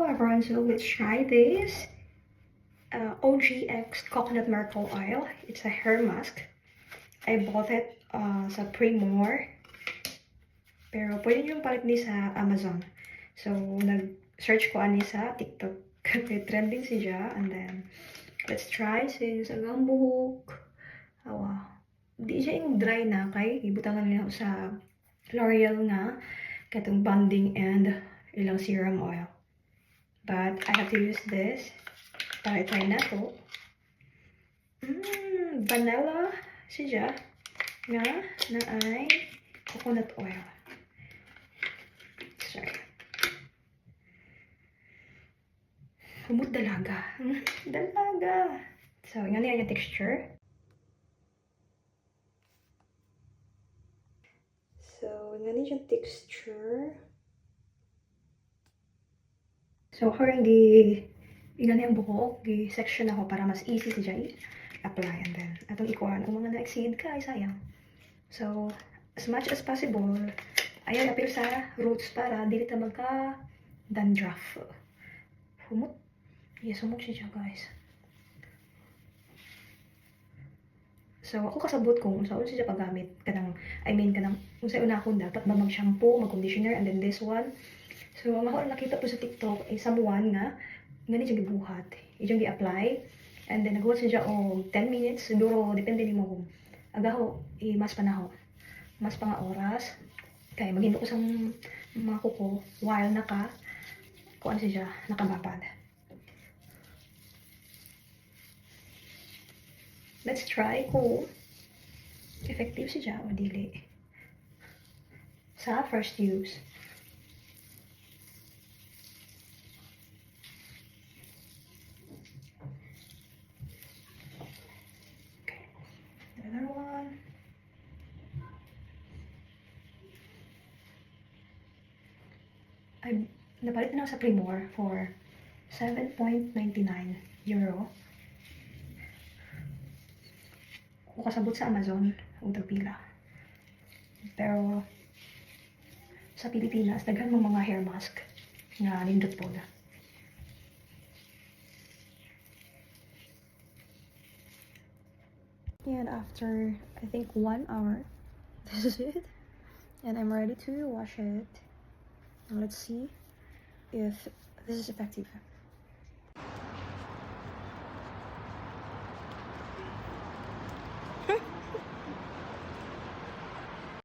Hello everyone, so let's try this OGX Coconut Myrtle Oil. It's a hair mask. I bought it sa Primor. Pero pwede nyo palit ni sa Amazon. So, nag-search ko ani sa TikTok. Kaya trending siya. And then, let's try since agang buhok. Awa. Di siya yung dry na kay ibutangan nila sa L'Oreal nga katong bonding and ilang serum oil. But I have to use this. Para try na to. Vanilla siya nga na ay coconut oil. Sorry. Humot dalaga. Dalaga. So, nga niya yung texture. So, nga niya yung texture. So, harang igan yung buhok, section ako para mas easy siya i-apply. And then, atong ikuhan, ang mga na-exceed ka, ay sayang. So, as much as possible, ayan, apil sa roots para dili ta magka-dandruff. Humot. Yes, humot siya, guys. So, ako kasabot kung saan siya paggamit. Kanang kung saan una akong dapat ba mag-shampoo, mag-conditioner, and then this one. So, ang ako nakita po sa TikTok ay someone nga siya gibuhat. Iyang gi-apply. And then, nagawa siya 10 minutes. Siguro, depende ni mo kung agaho, mas panahon. Mas pang oras. Kaya maghindo ko sa mga kuko while kuan siya, nakababad. Let's try kung effective siya o dili. Sa first use. Another one. Napalit na sa Primor for 7.99 euro. Kung kasabot sa Amazon, utang pila. Pero sa Pilipinas, daghan mo mga hair mask nga nindot po na. And after, I think 1 hour, this is it. And I'm ready to wash it. Now let's see if this is effective.